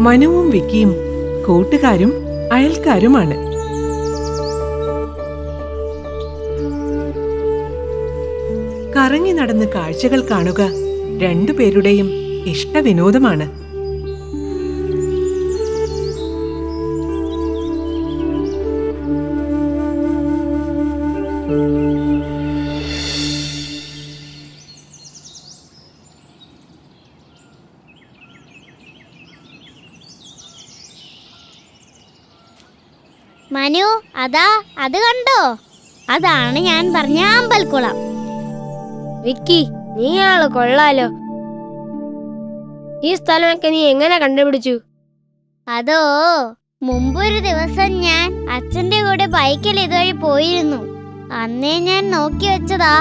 മനുവും വിക്കിയും കൂട്ടുകാരും അയൽക്കാരുമാണ്. കറങ്ങി നടന്ന് കാഴ്ചകൾ കാണുക രണ്ടുപേരുടെയും ഇഷ്ടവിനോദമാണ്. മനു, അതാ അത് കണ്ടോ? അതാണ് ഞാൻ പറഞ്ഞ അമ്പൽക്കുളം. വിക്കി, നീ ആള് കൊള്ളാലോ. ഈ സ്ഥലമൊക്കെ നീ എങ്ങനെ കണ്ടുപിടിച്ചു? അതോ, മുമ്പൊരു ദിവസം ഞാൻ അച്ഛന്റെ കൂടെ ബൈക്കിൽ ഇതുവഴി പോയിരുന്നു. അന്നേ ഞാൻ നോക്കി വെച്ചതാ.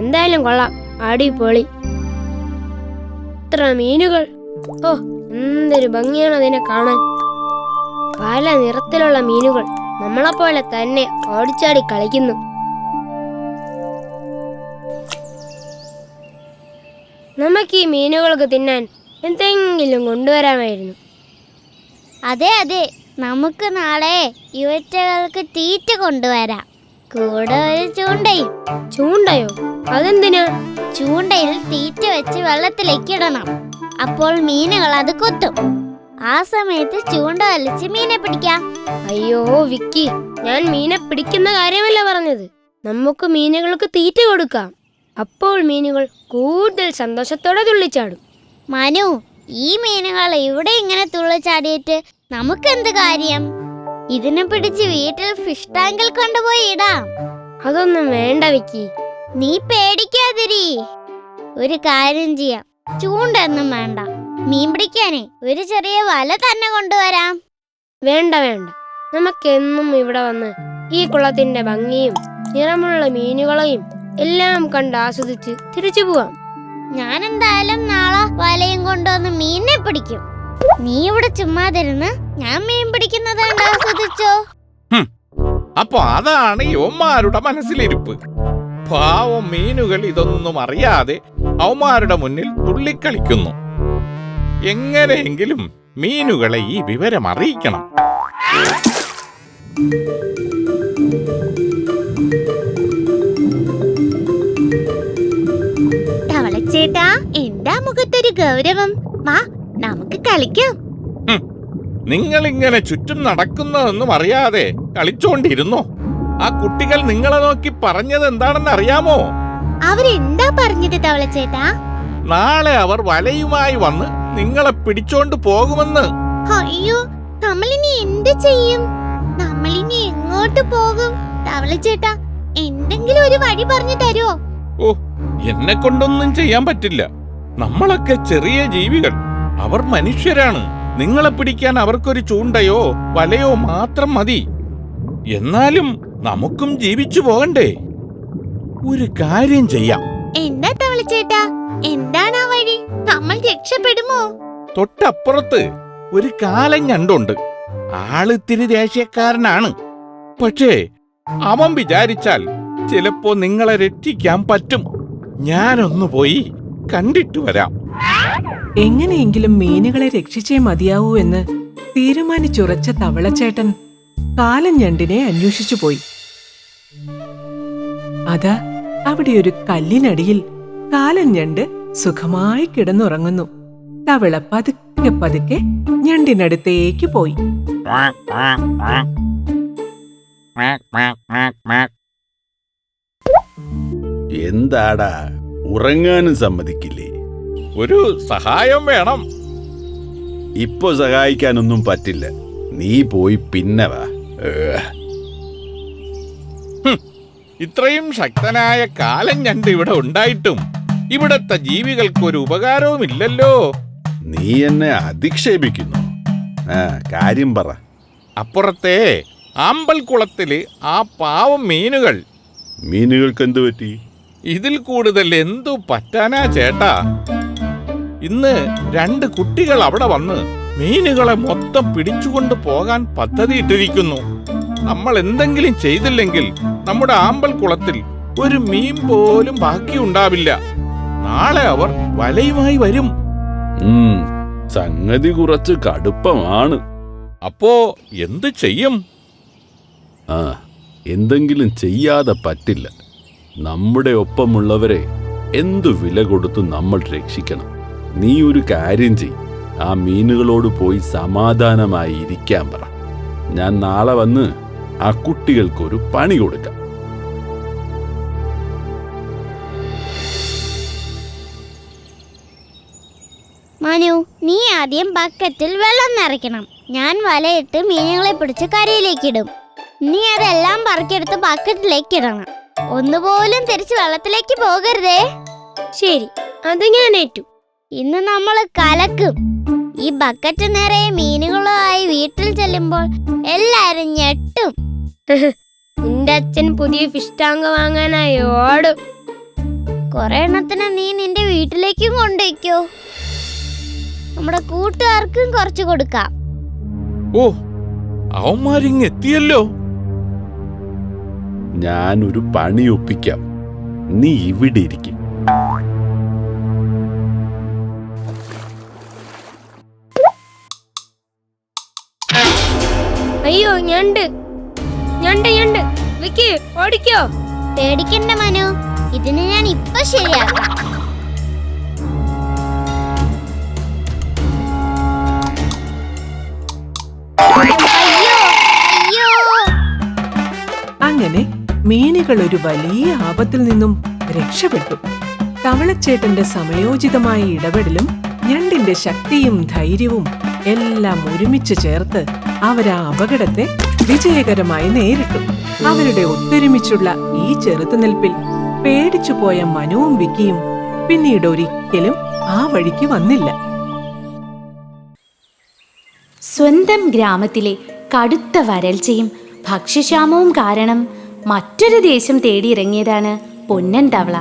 എന്തായാലും കൊള്ളാം, അടിപൊളി. ഇത്ര മീനുകൾ! ഓ, എന്തൊരു ഭംഗിയാണ് അതിനെ കാണാൻ. പല നിറത്തിലുള്ള മീനുകൾ നമ്മളെപ്പോലെ തന്നെ ഓടിച്ചാടി കളിക്കുന്നു. നമുക്ക് ഈ മീനുകൾക്ക് തിന്നാൻ എന്തെങ്കിലും കൊണ്ടുവരാമായിരുന്നു. അതെ അതെ, നമുക്ക് നാളെ ഇവറ്റകൾക്ക് തീറ്റ കൊണ്ടുവരാം. കൂടെ ഒരു ചൂണ്ടയും. ചൂണ്ടയോ? അതെന്തിനാ? ചൂണ്ടയിൽ തീറ്റ വെച്ച് വെള്ളത്തിലേക്ക് ഇടണം. അപ്പോൾ മീനുകൾ അത് കൊത്തും. ആ സമയത്ത് ചൂണ്ട വലിച്ച് മീനെ പിടിക്കാം. അയ്യോ വിക്കി, ഞാൻ മീനെ പിടിക്കുന്ന കാര്യമല്ല പറഞ്ഞത്. നമുക്ക് മീനുകൾക്ക് തീറ്റ കൊടുക്കാം. അപ്പോൾ മീനുകൾ കൂടുതൽ സന്തോഷത്തോടെ തുള്ളിച്ചാടും. മനു, ഈ മീനുകൾ ഇവിടെ ഇങ്ങനെ തുള്ളിച്ചാടിയിട്ട് നമുക്കെന്ത് കാര്യം? ഇതിനെ പിടിച്ച് വീട്ടിൽ ഫിഷ് ടാങ്കിൽ കൊണ്ടുപോയി ഇടാം. അതൊന്നും വേണ്ട വിക്കി. നീ പേടിക്കാതിരി. ഒരു കാര്യം ചെയ്യാം, ചൂണ്ടൊന്നും വേണ്ട. മീൻ പിടിക്കാനേ ഒരു ചെറിയ വല തന്നെ കൊണ്ടുവരാം. വേണ്ട വേണ്ട, നമുക്കെന്നും ഇവിടെ വന്ന് ഈ കുളത്തിന്റെ ഭംഗിയും നിറമുള്ള മീനുകളെയും എല്ലാം കണ്ട് ആസ്വദിച്ച് തിരിച്ചു പോവാം. ഞാൻ എന്തായാലും നാളെ വലയും കൊണ്ടുവന്ന് മീനിനെ പിടിക്കും. നീ ഇവിടെ ചുമ്മാതിരുന്ന് ഞാൻ മീൻ പിടിക്കുന്നത് കണ്ട് ആസ്വദിച്ചോ. അപ്പൊ അതാണ് യവന്മാരുടെ മനസ്സിലിരിപ്പ്. പാവം മീനുകൾ ഇതൊന്നും അറിയാതെ അവന്മാരുടെ മുന്നിൽ തുള്ളിക്കളിക്കുന്നു. എങ്ങനെയെങ്കിലും മീനുകളെ ഈ വിവരം അറിയിക്കണം. തവളച്ചേട്ടാ, എന്താ മുഖത്തൊരു ഗൗരവം? വാ, നമുക്ക് കളിക്കാം. നിങ്ങൾ ഇങ്ങനെ ചുറ്റും നടക്കുന്നതൊന്നും അറിയാതെ കളിച്ചോണ്ടിരുന്നോ? ആ കുട്ടികൾ നിങ്ങളെ നോക്കി പറഞ്ഞത് എന്താണെന്ന് അറിയാമോ? അവരെന്താ പറഞ്ഞത് തവളച്ചേട്ടാ? നാളെ അവർ വലയുമായി വന്ന് നിങ്ങളെ പിടിച്ചോണ്ട് പോകുമെന്ന്. അയ്യോ, നമ്മളിനി എന്ത് ചെയ്യും? നമ്മളിനി എങ്ങോട്ട് പോകും? തവളച്ചേട്ടാ, എന്തെങ്കിലും ഒരു വഴി പറഞ്ഞു തരുമോ? ഓ, എന്നെ കൊണ്ടൊന്നും ചെയ്യാൻ പറ്റില്ല. നമ്മളൊക്കെ ചെറിയ ജീവികൾ, അവർ മനുഷ്യരാണ്. നിങ്ങളെ പിടിക്കാൻ അവർക്കൊരു ചൂണ്ടയോ വലയോ മാത്രം മതി. എന്നാലും നമുക്കും ജീവിച്ചു പോകണ്ടേ? ഒരു കാര്യം ചെയ്യാം. എന്താ തവളച്ചേട്ടാ, എന്താണ് ആ വഴി? നമ്മൾ രക്ഷപ്പെടുമോ? തൊട്ടപ്പുറത്ത് ഒരു കാലൻ ഞണ്ടുണ്ട്. ആളിത്തിരി ദേഷ്യക്കാരനാണ്. പക്ഷേ അവൻ വിചാരിച്ചാൽ ചിലപ്പോ നിങ്ങളെ രക്ഷിക്കാൻ പറ്റും. ഞാനൊന്നു പോയി കണ്ടിട്ട് വരാം. എങ്ങനെയെങ്കിലും മീനുകളെ രക്ഷിച്ചേ മതിയാവൂ എന്ന് തീരുമാനിച്ചുറച്ച തവളച്ചേട്ടൻ കാലൻ ഞണ്ടിനെ അന്വേഷിച്ചു പോയി. അതാ അവിടെ ഒരു കല്ലിനടിയിൽ കാലൻ ഞണ്ട് സുഖമായി കിടന്നുറങ്ങുന്നു. തവള പതുക്കെ പതുക്കെ ഞണ്ടിനടുത്തേക്ക് പോയി. എന്താടാ, ഉറങ്ങാനും സമ്മതിക്കില്ലേ? ഒരു സഹായം വേണം. ഇപ്പൊ സഹായിക്കാനൊന്നും പറ്റില്ല. നീ പോയി പിന്നെ വാ. ഇത്രയും ശക്തനായ കാലൻ ഞണ്ട് ഇവിടെ ഉണ്ടായിട്ടും ഇവിടത്തെ ജീവികൾക്കൊരു ഉപകാരവുമില്ലല്ലോ. നീ എന്നെ അധിക്ഷേപിക്കുന്നു. കാര്യം പറ. അപ്പുറത്തെ ആമ്പൽക്കുളത്തില് ആ പാവം മീനുകൾക്ക് എന്തു പറ്റി? ഇതിൽ കൂടുതൽ എന്തു പറ്റാനാ ചേട്ടാ? ഇന്ന് 2 കുട്ടികൾ അവിടെ വന്ന് മീനുകളെ മൊത്തം പിടിച്ചുകൊണ്ട് പോകാൻ പദ്ധതിയിട്ടിരിക്കുന്നു. നമ്മൾ എന്തെങ്കിലും ചെയ്തില്ലെങ്കിൽ നമ്മുടെ ആമ്പൽക്കുളത്തിൽ ഒരു മീൻ പോലും ബാക്കിയുണ്ടാവില്ല. നാളെ അവർ വലയുമായി വരും. സംഗതി കുറച്ച് കടുപ്പമാണ്. അപ്പോ എന്ത് ചെയ്യും? ആ, എന്തെങ്കിലും ചെയ്യാതെ പറ്റില്ല. നമ്മുടെ ഒപ്പമുള്ളവരെ എന്തു വില കൊടുത്തു നമ്മൾ രക്ഷിക്കണം. നീ ഒരു കാര്യം ചെയ്, ആ മീനുകളോട് പോയി സമാധാനമായി ഇരിക്കാൻ പറ. ഞാൻ നാളെ വന്ന് ആ കുട്ടികൾക്കൊരു പണി കൊടുക്കാം. മനു, നീ ആദ്യം ബക്കറ്റിൽ വെള്ളം നിറയ്ക്കണം. ഞാൻ വലയിട്ട് മീനുകളെ പിടിച്ച് കരയിലേക്കിടും. നീ അതെല്ലാം പറക്കിയെടുത്ത് ബക്കറ്റിലേക്ക് ഇടണം. ഒന്നുപോലും തിരിച്ച് വെള്ളത്തിലേക്ക് പോകരുതേ. ശരി, അത് ഞാൻ ഏറ്റു. ഇന്ന് നമ്മൾ കലക്കും. ഈ ബക്കറ്റ് നിറയെ മീനുകളുമായി വീട്ടിൽ ചെല്ലുമ്പോൾ എല്ലാരും ഞെട്ടും. നിന്റെ അച്ഛൻ പുതിയ ഫിഷ് ടാങ്ക് വാങ്ങാനായി ഓടും. കുറെ എണ്ണത്തിന് നീ നിന്റെ വീട്ടിലേക്കും കൊണ്ടുവയ്ക്കോ. നമ്മുടെ കൂട്ടുകാർക്കും കുറച്ച് കൊടുക്കാം. ഓ, അവന്മാരിങ് എത്തിയല്ലോ. ഞാനൊരു പണി ഒപ്പിക്കാം. നീ ഇവിടെ ഇരിക്കും. അയ്യോ, ഞണ്ട് ഞണ്ട് ഞണ്ട്. വിക്കി, ഓടിക്കോ. പേടിക്കണ്ട മനു, ഇതിന് ഞാൻ ഇപ്പൊ ശരിയാക്കാം. അയ്യോ അയ്യോ. അങ്ങനെ മീനുകൾ ഒരു വലിയ ആപത്തിൽ നിന്നും രക്ഷപ്പെട്ടു. തവളച്ചേട്ടന്റെ സമയോചിതമായ ഇടപെടലും ഞണ്ടിന്റെ ശക്തിയും ധൈര്യവും എല്ലാം ഒരുമിച്ച് ചേർത്ത് അവരാ അപകടത്തെ വിജയകരമായി നേരിട്ടു. അവരുടെ ഒത്തൊരുമിച്ചുള്ള ഈ ചെറുത്തുനിൽപ്പിൽ പേടിച്ചുപോയ മനുവും വിക്കിയും പിന്നീട് ഒരിക്കലും ആ വഴിക്ക് വന്നില്ല. സ്വന്തം ഗ്രാമത്തിലെ കടുത്ത വരൾച്ചയും ഭക്ഷ്യക്ഷാമവും കാരണം മറ്റൊരു ദേശം തേടിയിറങ്ങിയതാണ് പൊന്നൻ തവള.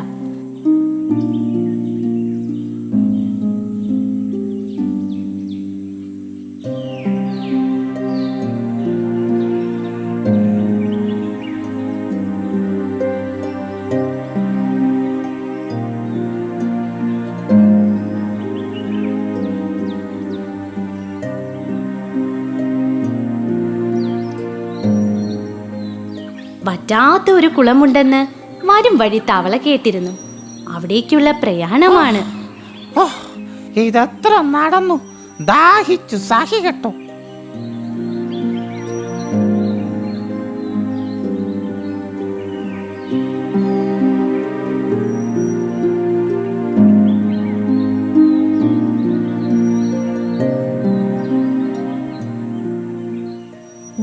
വറ്റാത്ത ഒരു കുളമുണ്ടെന്ന് വരും വഴി തവള കേട്ടിരുന്നു. അവിടേക്കുള്ള പ്രയാണമാണ്. ഓ, ഇതെത്ര നടന്നു, ദാഹിച്ചു സഹി കെട്ടു.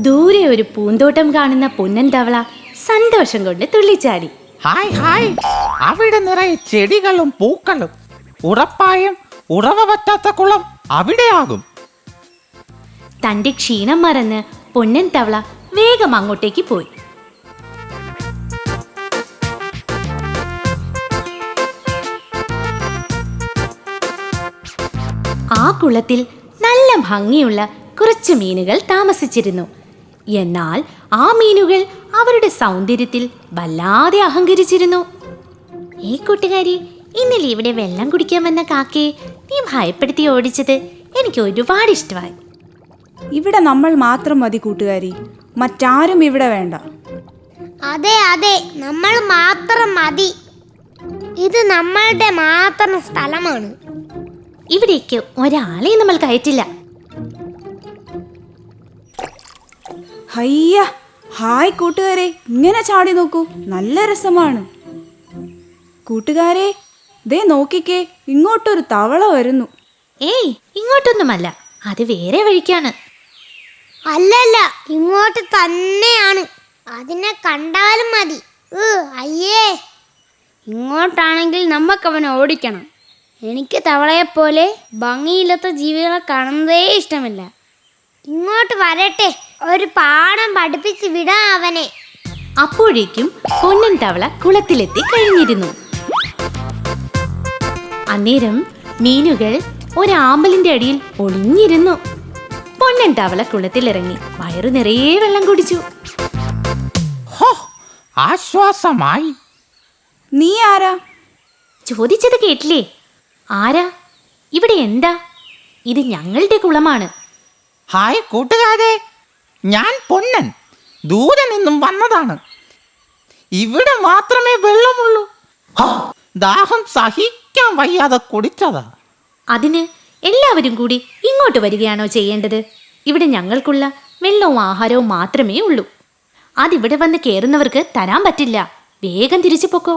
ദൂരെ ഒരു പൂന്തോട്ടം കാണുന്ന പൊന്നൻ തവള സന്തോഷം കൊണ്ട് തുള്ളിച്ചാടി. ഹായ് ഹായ്, അവിടെ നിറയെ ചെടികളും പൂക്കളും. ഉറപ്പായും ഉറവ പറ്റാത്ത കുളം അവിടെയാകും. തന്റെ ക്ഷീണം മറന്ന് പൊന്നൻ തവള വേഗം അങ്ങോട്ടേക്ക് പോയി. ആ കുളത്തിൽ നല്ല ഭംഗിയുള്ള കുറച്ച് മീനുകൾ താമസിച്ചിരുന്നു. എന്നാൽ ആ മീനുകൾ അവരുടെ സൗന്ദര്യത്തിൽ വല്ലാതെ അഹങ്കരിച്ചിരുന്നു. ഈ കൂട്ടുകാരി, ഇന്നലെ ഇവിടെ വെള്ളം കുടിക്കാൻ വന്ന കാക്കയെ നീ ഭയപ്പെടുത്തി ഓടിച്ചത് എനിക്ക് ഒരുപാട് ഇഷ്ടമായി. ഇവിടെ നമ്മൾ മാത്രം മതി കൂട്ടുകാരി, മറ്റാരും ഇവിടെ വേണ്ട. അതെ അതെ, നമ്മൾ മാത്രം മതി. ഇത് നമ്മളുടെ മാത്രം സ്ഥലമാണ്. ഇവിടേക്ക് ഒരാളെ നമ്മൾ കയറ്റില്ല. ഹയ്യ, ഹായ് കൂട്ടുകാരെ, ഇങ്ങനെ ചാടി നോക്കൂ, നല്ല രസമാണ്. കൂട്ടുകാരെ, ദേ നോക്കിക്കേ, ഇങ്ങോട്ടൊരു തവള വരുന്നു. ഏയ്, ഇങ്ങോട്ടൊന്നുമല്ല, അത് വേറെ വഴിക്കാണ്. അല്ലല്ല, ഇങ്ങോട്ട് തന്നെയാണ്. അതിനെ കണ്ടാലും മതി. അയ്യേ, ഇങ്ങോട്ടാണെങ്കിൽ നമുക്കവനെ ഓടിക്കണം. എനിക്ക് തവളയെപ്പോലെ ഭംഗിയില്ലാത്ത ജീവികളെ കാണുന്നതേ ഇഷ്ടമില്ല. ഇങ്ങോട്ട് വരട്ടെ, ഒരു പാഠം പഠിപ്പിച്ച് വിടാം അവനെ. അപ്പോഴേക്കും പൊന്നൻ തവള കുളത്തിലെത്തി കഴിഞ്ഞിരുന്നു. അന്നേരം മീനുകൾ ഒരാമ്പലിന്റെ അടിയിൽ ഒളിഞ്ഞിരുന്നു. പൊന്നൻ തവള കുളത്തിലിറങ്ങി വയറു നിറയെ വെള്ളം കുടിച്ചു. ഹോ, ആശ്വാസമായി. നീ ആരാ? ചോദിച്ചത് കേട്ടില്ലേ? ആരാ? ഇവിടെ എന്താ? ഇത് ഞങ്ങളുടെ കുളമാണ്. ഹായ് കൂട്ടുകാരെ, ഞാൻ പൊന്നൻ ദൂരെ നിന്നും വന്നതാണ്. ഇവിടെ മാത്രമേ വെള്ളമുള്ളൂ. ദാഹം സഹിക്കാൻ വയ്യാതെ കുടിച്ചതാ. അതിന് എല്ലാവരും കൂടി ഇങ്ങോട്ട് വരികയാണോ ചെയ്യേണ്ടത്? ഇവിടെ ഞങ്ങൾക്കുള്ള വെള്ളവും ആഹാരവും മാത്രമേ ഉള്ളൂ. അതിവിടെ വന്ന് കയറുന്നവർക്ക് തരാൻ പറ്റില്ല. വേഗം തിരിച്ചു പൊക്കോ.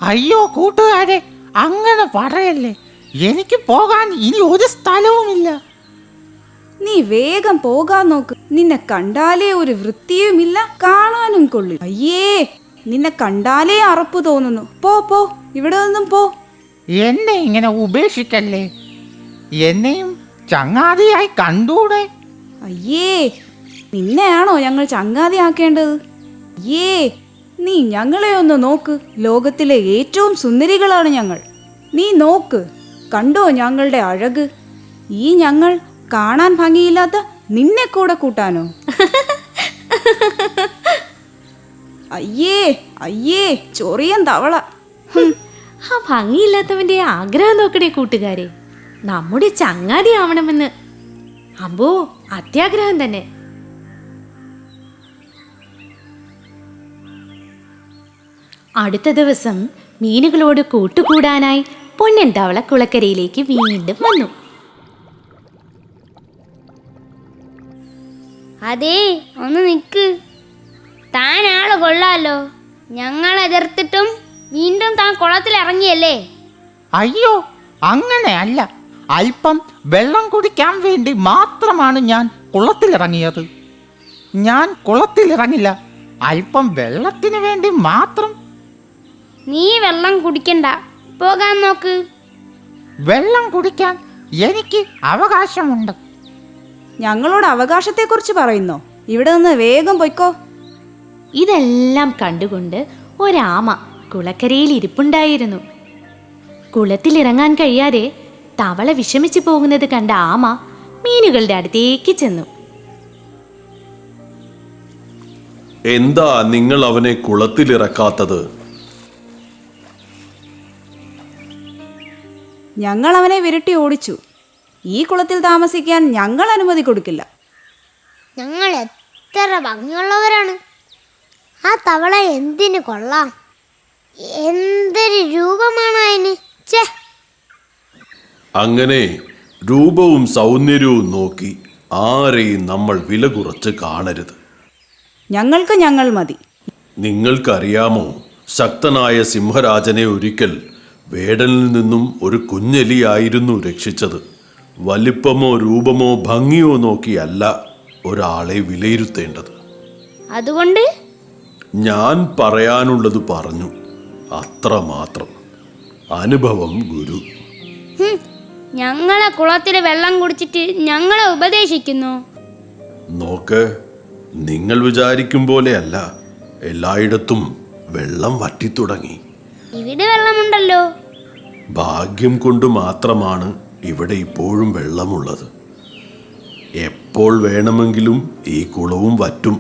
അയ്യോ കൂട്ടുകാരെ, അങ്ങനെ പറയല്ലേ. എനിക്ക് പോകാൻ ഇനി ഒരു സ്ഥലവുമില്ല. നീ വേഗം പോകാൻ നോക്ക്. നിന്നെ കണ്ടാലേ ഒരു വൃത്തിയുമില്ല, കാണാനും കൊള്ളില്ല. അയ്യേ, നിന്നെ കണ്ടാലേ അറപ്പ് തോന്നുന്നു. പോ പോ, ഇവിടെ നിന്നും പോ. എന്നെ ഇങ്ങനെ ഉപേക്ഷിക്കല്ലേ. എന്നെയും ചങ്ങാതിയായി കണ്ടൂടെ? അയ്യേ, നിന്നെയാണോ ഞങ്ങൾ ചങ്ങാതിയാക്കേണ്ടത്? അയ്യേ, നീ ഞങ്ങളെ ഒന്ന് നോക്ക്. ലോകത്തിലെ ഏറ്റവും സുന്ദരികളാണ് ഞങ്ങൾ. നീ നോക്ക്, കണ്ടോ ഞങ്ങളുടെ അഴക്? ഈ ഞങ്ങൾ കാണാൻ ഭംഗിയില്ലാത്ത നിന്നെ കൂടെ കൂട്ടാനോ? അയ്യേ അയ്യേ, ചൊറിയൻ തവള. ആ ഭംഗിയില്ലാത്തവന്റെ ആഗ്രഹം നോക്കണേ കൂട്ടുകാരെ. നമ്മുടെ ചങ്ങാതി ആവണമെന്ന്. അമ്പോ, അത്യാഗ്രഹം തന്നെ. അടുത്ത ദിവസം മീനുകളോട് കൂട്ടുകൂടാനായി പൊന്നൻ തവള കുളക്കരയിലേക്ക് വീണ്ടും വന്നു. അതേ, ഒന്ന് നിക്ക്. താൻ ആള് കൊള്ളാലോ. ഞങ്ങൾ എതിർത്തിട്ടും വീണ്ടും താൻ കുളത്തിൽ ഇറങ്ങിയല്ലേ? അയ്യോ, അങ്ങനെയല്ല. അല്പം വെള്ളം കുടിക്കാൻ വേണ്ടി മാത്രമാണ് ഞാൻ കുളത്തിലിറങ്ങിയത്. ഞാൻ കുളത്തിലിറങ്ങില്ല, അല്പം വെള്ളത്തിന് വേണ്ടി മാത്രം. നീ വെള്ളം കുടിക്കണ്ട, പോകാൻ നോക്ക്. വെള്ളം കുടിക്കാൻ എനിക്ക് അവകാശമുണ്ട്. ഞങ്ങളോട് അവകാശത്തെക്കുറിച്ച് പറയുന്നോ? ഇവിടെ നിന്ന് വേഗം പൊയ്ക്കോ. ഇതെല്ലാം കണ്ടുകൊണ്ട് ഒരാമ കുളക്കരയിൽ ഇരിപ്പുണ്ടായിരുന്നു. കുളത്തിലിറങ്ങാൻ കഴിയാതെ തവള വിഷമിച്ചു പോകുന്നത് കണ്ട ആമ മീനുകളുടെ അടുത്തേക്ക് ചെന്നു. എന്താ നിങ്ങൾ അവനെ കുളത്തിലിറക്കാത്തത്? ഞങ്ങൾ അവനെ വിരട്ടി ഓടിച്ചു. ഈ കുളത്തിൽ താമസിക്കാൻ ഞങ്ങൾ അനുമതി കൊടുക്കില്ല. ഞങ്ങൾ എത്ര ഭംഗിയുള്ളവരാണ്. ആ തവള എന്തിനു കൊള്ളാം. എന്തൊരു രൂപമാണ് അതിന്. ഛേ, അങ്ങനെ രൂപവും സൗന്ദര്യവും നോക്കി ആരെയും നമ്മൾ വില കുറച്ച് കാണരുത്. ഞങ്ങൾക്ക് ഞങ്ങൾ മതി. നിങ്ങൾക്കറിയാമോ, ശക്തനായ സിംഹരാജനെ ഒരിക്കൽ വേടനിൽ നിന്നും ഒരു കുഞ്ഞെലിയായിരുന്നു രക്ഷിച്ചത്. വലിപ്പമോ രൂപമോ ഭംഗിയോ നോക്കിയല്ല ഒരാളെ വിലയിരുത്തേണ്ടത്. അതുകൊണ്ട് ഞാൻ പറയാനുള്ളത് പറഞ്ഞു, അത്രമാത്രം. അനുഭവം ഗുരു. ഞങ്ങളെ കുളത്തിൽ വെള്ളം കുടിച്ചിട്ട് ഞങ്ങളെ ഉപദേശിക്കുന്നു. നോക്ക്, നിങ്ങൾ വിചാരിക്കും പോലെയല്ല. എല്ലായിടത്തും വെള്ളം വറ്റിത്തുടങ്ങി. ഇവിടെ വെള്ളമുണ്ടല്ലോ. ഭാഗ്യം കൊണ്ട് മാത്രമാണ് ഇവിടെ ഇപ്പോഴും വെള്ളമുള്ളത്. എപ്പോൾ വേണമെങ്കിലും ഈ കുളവും വറ്റും.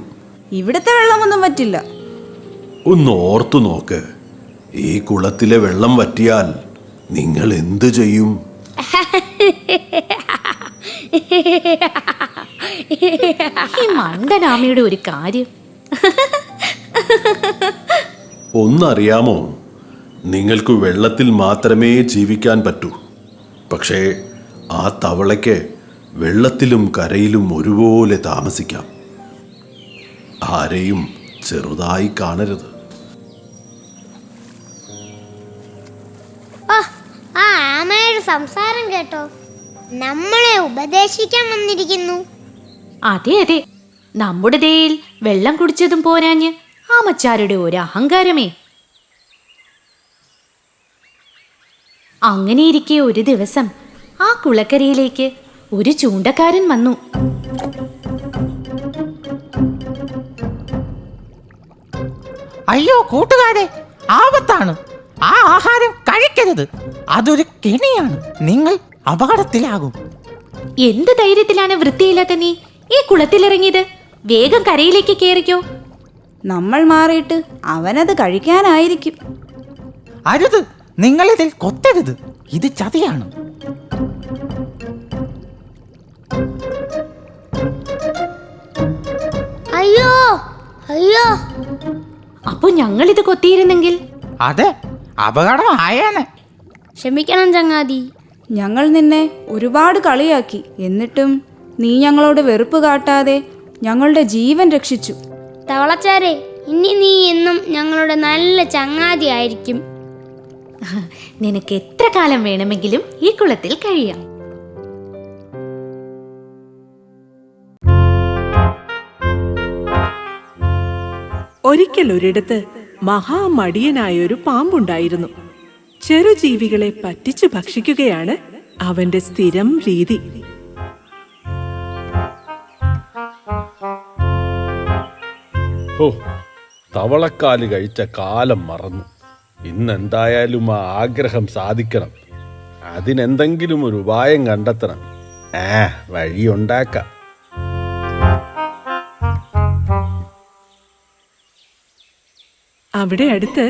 ഇവിടുത്തെ വെള്ളമൊന്നും പറ്റില്ല. ഒന്ന് ഓർത്തു നോക്ക്, ഈ കുളത്തിലെ വെള്ളം വറ്റിയാൽ നിങ്ങൾ എന്തു ചെയ്യും? ഈ മണ്ടനാമയുടെ ഒരു കാര്യം. ഒന്നറിയാമോ, നിങ്ങൾക്ക് വെള്ളത്തിൽ മാത്രമേ ജീവിക്കാൻ പറ്റൂ. പക്ഷേ ആ തവളയ്ക്ക് വെള്ളത്തിലും കരയിലും ഒരുപോലെ താമസിക്കാം. ആരെയും ചെറുതായി കാണരുത്. ആ ആമയുടെ സംസാരം കേട്ടോ, നമ്മളെ ഉപദേശിക്കാൻ വന്നിരിക്കുന്നു. അതെ അതെ, നമ്മുടെ ദേയിൽ വെള്ളം കുടിച്ചതും പോരാഞ്ഞ് ആമച്ചാരുടെ ഒരു അഹങ്കാരമേ. അങ്ങനെയിരിക്കെ ഒരു ദിവസം ആ കുളക്കരയിലേക്ക് ഒരു ചൂണ്ടക്കാരൻ വന്നു. അയ്യോ കൂട്ടുകാരെ, ആപത്താണ്. ആ ആഹാരം കഴിക്കരുത്. അതൊരു കെണിയാണ്. നിങ്ങൾ അപകടത്തിലാകും. എന്ത് ധൈര്യത്തിലാണ് വൃത്തിയില്ലാത്ത നീ ഈ കുളത്തിലിറങ്ങിയത്? വേഗം കരയിലേക്ക് കയറിക്കോ. നമ്മൾ മാറിയിട്ട് അവനത് കഴിക്കാനായിരിക്കും. അരുത്, നിങ്ങളിതിൽ കൊത്തരുത്. ഇത് ചതിയാണ്. അയ്യോ, അപ്പോ ഞങ്ങളിത് കൊത്തിയിരുന്നെങ്കിൽ? അതെ, അപകടമായേനെ. ക്ഷമിക്കണം ചങ്ങാതി. ഞങ്ങൾ നിന്നെ ഒരുപാട് കളിയാക്കി, എന്നിട്ടും നീ ഞങ്ങളോട് വെറുപ്പ് കാട്ടാതെ ഞങ്ങളുടെ ജീവൻ രക്ഷിച്ചു. തവളച്ചാരെ, ഇനി നീ എന്നും ഞങ്ങളുടെ നല്ല ചങ്ങാതി ആയിരിക്കും. നിനക്ക് എത്ര കാലം വേണമെങ്കിലും ഈ കുളത്തിൽ കഴിയാം. ഒരിക്കൽ ഒരിടത്ത് മഹാമടിയനായൊരു പാമ്പുണ്ടായിരുന്നു. ചെറുജീവികളെ പറ്റിച്ചു ഭക്ഷിക്കുകയാണ് അവന്റെ സ്ഥിരം രീതി. ഓ, തവളക്കാല് കഴിച്ച കാലം മറന്നു. ഇന്നെന്തായാലും ആ ആഗ്രഹം സാധിക്കണം. അതിനെന്തെങ്കിലും ഒരു ഉപായം കണ്ടെത്തണം. വഴിയുണ്ടാക്കാം. അവിടെ അടുത്ത്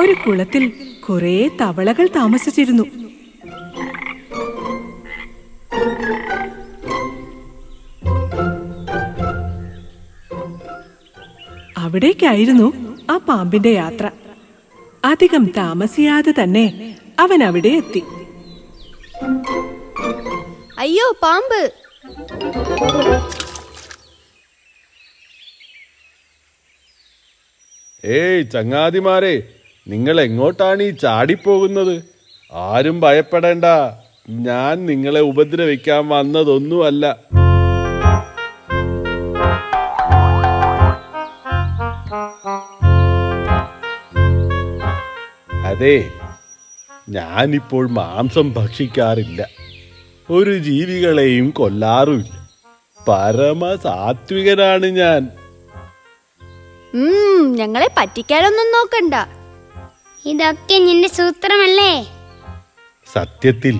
ഒരു കുളത്തിൽ കുറേ തവളകൾ താമസിച്ചിരുന്നു. അവിടേക്കായിരുന്നു ആ പാമ്പിന്റെ യാത്ര. അധികം താമസിയാതെ തന്നെ അവൻ അവിടെ എത്തി. അയ്യോ, പാമ്പ്! ഏയ് ചങ്ങാതിമാരെ, നിങ്ങൾ എങ്ങോട്ടാണ് ഈ ചാടിപ്പോകുന്നത്? ആരും ഭയപ്പെടേണ്ട, ഞാൻ നിങ്ങളെ ഉപദ്രവിക്കാൻ വന്നതൊന്നുമല്ല. അതെ, ഞാനിപ്പോൾ മാംസം ഭക്ഷിക്കാറില്ല, ഒരു ജീവികളെയും കൊല്ലാറുമില്ല. പരമസാത്വികനാണ് ഞാൻ. ഞങ്ങളെ പറ്റിക്കാനൊന്നും നോക്കണ്ട. ഇതൊക്കെ നിന്റെ സൂത്രമല്ലേ? സത്യത്തിൽ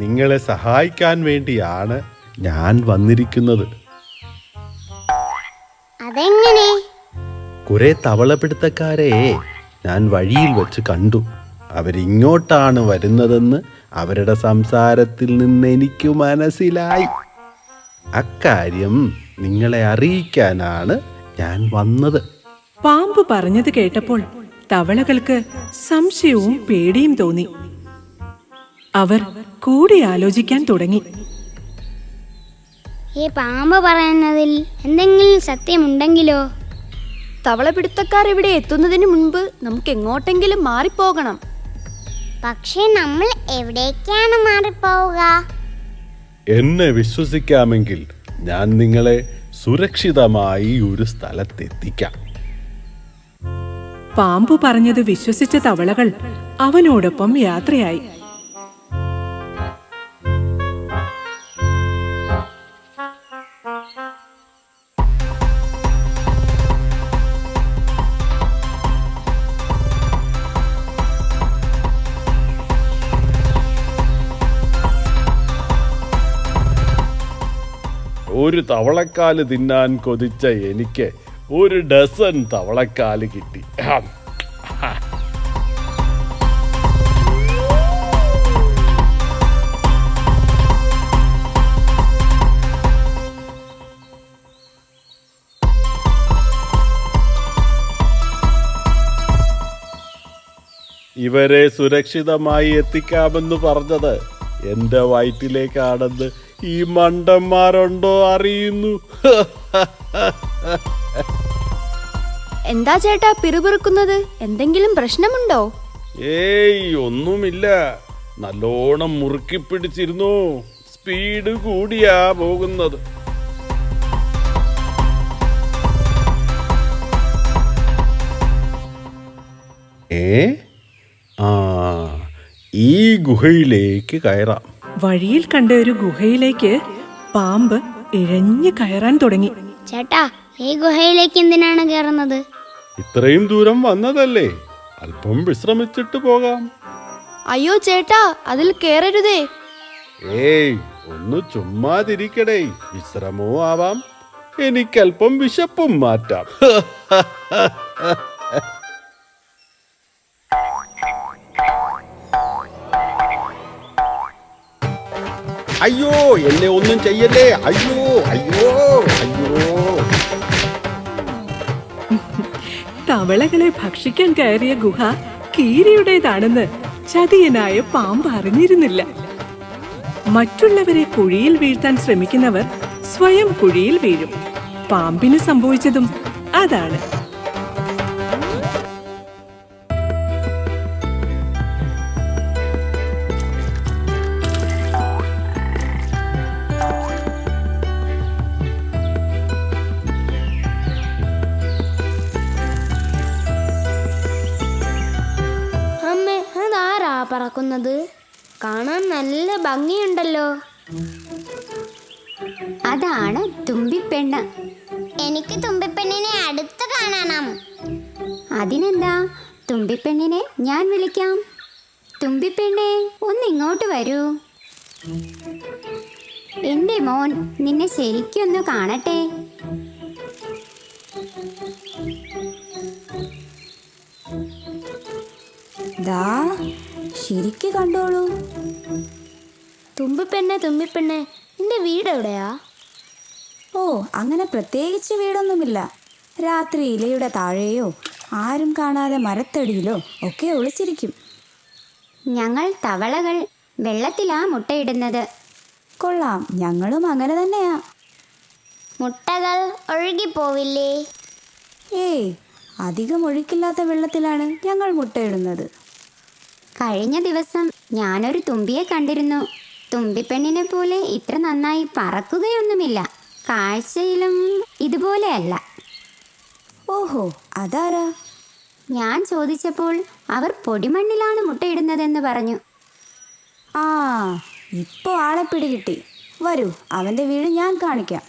നിങ്ങളെ സഹായിക്കാൻ വേണ്ടിയാണ് ഞാൻ വന്നിരിക്കുന്നത്. അതെങ്ങനെ? കുറെ തവളപിടുത്തക്കാരെ ഞാൻ വഴിയിൽ വെച്ച് കണ്ടു. അവരിങ്ങോട്ടാണ് വരുന്നതെന്ന് അവരുടെ സംസാരത്തിൽ നിന്ന് എനിക്ക് മനസ്സിലായി. അക്കാര്യം നിങ്ങളെ അറിയിക്കാനാണ് ഞാൻ വന്നത്. പാമ്പ് പറഞ്ഞത് കേട്ടപ്പോൾ തവളകൾക്ക് സംശയവും പേടിയും തോന്നി. അവർ കൂടി ആലോചിക്കാൻ തുടങ്ങി. ഈ പാമ്പ് പറയുന്നതിൽ എന്തെങ്കിലും സത്യമുണ്ടെങ്കിലോ? തവളപിടുത്തക്കാർ ഇവിടെ എത്തുന്നതിന് മുൻപ് നമുക്ക് എങ്ങോട്ടെങ്കിലും മാറിപ്പോകണം. പക്ഷേ നമ്മൾ എവിടേക്കാണ് മാറിപ്പോവുക? എന്നെ വിശ്വസിക്കാമെങ്കിൽ ഞാൻ നിങ്ങളെ സുരക്ഷിതമായി ഒരു സ്ഥലത്തെത്തിക്കാം. പാമ്പ് പറഞ്ഞത് വിശ്വസിച്ച തവളകൾ അവനോടൊപ്പം യാത്രയായി. ഒരു തവളക്കാല് തിന്നാൻ കൊതിച്ച എനിക്ക് ഒരു ഡസൻ തവളക്കാല് കിട്ടി. ഇവരെ സുരക്ഷിതമായി എത്തിക്കാമെന്ന് പറഞ്ഞത് എന്റെ വയറ്റിലേക്കാണെന്ന് ഈ മണ്ടന്മാരുണ്ടോ അറിയുന്നു. എന്താ ചേട്ടാ പിറുപിറുക്കുന്നത്? എന്തെങ്കിലും പ്രശ്നമുണ്ടോ? ഏയ്, ഒന്നുമില്ല. നല്ലോണം മുറുക്കി പിടിച്ചിരുന്നു. സ്പീഡ് കൂടിയാ പോകുന്നത്. ഈ ഗുഹയിലേക്ക് കയറാം. വഴിയിൽ കണ്ട ഒരു ഗുഹയിലേക്ക് പാമ്പ് ഇഴഞ്ഞു കയറാൻ തുടങ്ങി. ചേട്ടാ, ഈ ഗുഹയിലേക്ക് എന്തിനാണ് കയറുന്നത്? ഇത്രയും ദൂരം വന്നതല്ലേ, അല്പം വിശ്രമിച്ചിട്ട് പോകാം. അയ്യോ ചേട്ടാ, അതിൽ കേറരുതേ. ഏയ്, ഒന്ന് ചുമ്മാതിരിക്കടേ. വിശ്രമവും ആവാം, എനിക്കല്പം വിശപ്പും മാറ്റാം. അയ്യോ, എന്നെ ഒന്നും ചെയ്യല്ലേ. അയ്യോ അയ്യോ അയ്യോ. തവളകളെ ഭക്ഷിക്കാൻ കയറിയ ഗുഹ കീരിയുടേതാണെന്ന് ചതിയനായ പാമ്പ് അറിഞ്ഞിരുന്നില്ല. മറ്റുള്ളവരെ കുഴിയിൽ വീഴ്ത്താൻ ശ്രമിക്കുന്നവർ സ്വയം കുഴിയിൽ വീഴും. പാമ്പിന് സംഭവിച്ചതും അതാണ്. അമ്മേ, അതാരാ പറക്കുന്നത്? കാണാൻ നല്ല ഭംഗിയുണ്ടല്ലോ. അതാണ് തുമ്പിപ്പെണ്ണ്. എനിക്ക് തുമ്പിപ്പെണ്ണിനെ അടുത്ത് കാണണം. അതിനെന്താ, തുമ്പിപ്പെണ്ണിനെ ഞാൻ വിളിക്കാം. തുമ്പിപ്പെണ്ണേ, ഒന്നിങ്ങോട്ട് വരൂ. എൻ്റെ മോൻ നിന്നെ ശരിക്കൊന്ന് കാണട്ടെ. ദാ ശരിക്ക് കണ്ടോളൂ. തുമ്പിപ്പെണ്ണെ, നിന്റെ വീട് എവിടെയാ? ഓ, അങ്ങനെ പ്രത്യേകിച്ച് വീടൊന്നുമില്ല. രാത്രി ഇലയുടെ താഴെയോ ആരും കാണാതെ മരത്തടിയിലോ ഒക്കെ ഒളിച്ചിരിക്കും. ഞങ്ങൾ തവളകൾ വെള്ളത്തിലാ മുട്ടയിടുന്നത്. കൊള്ളാം, ഞങ്ങളും അങ്ങനെ തന്നെയാ. മുട്ടകൾ ഒഴുകിപ്പോവില്ലേ? ഏയ്, അധികം ഒഴുക്കില്ലാത്ത വെള്ളത്തിലാണ് ഞങ്ങൾ മുട്ടയിടുന്നത്. കഴിഞ്ഞ ദിവസം ഞാനൊരു തുമ്പിയെ കണ്ടിരുന്നു. തുമ്പിപ്പെണ്ണിനെ പോലെ ഇത്ര നന്നായി പറക്കുകയൊന്നുമില്ല. കാഴ്ചയിലും ഇതുപോലെയല്ല. ഓഹോ, അതാരാ? ഞാൻ ചോദിച്ചപ്പോൾ അവർ പൊടിമണ്ണിലാണ് മുട്ടയിടുന്നതെന്ന് പറഞ്ഞു. ആ, ഇപ്പോൾ ആളെ പിടികിട്ടി. വരൂ, അവൻ്റെ വീട് ഞാൻ കാണിക്കാം.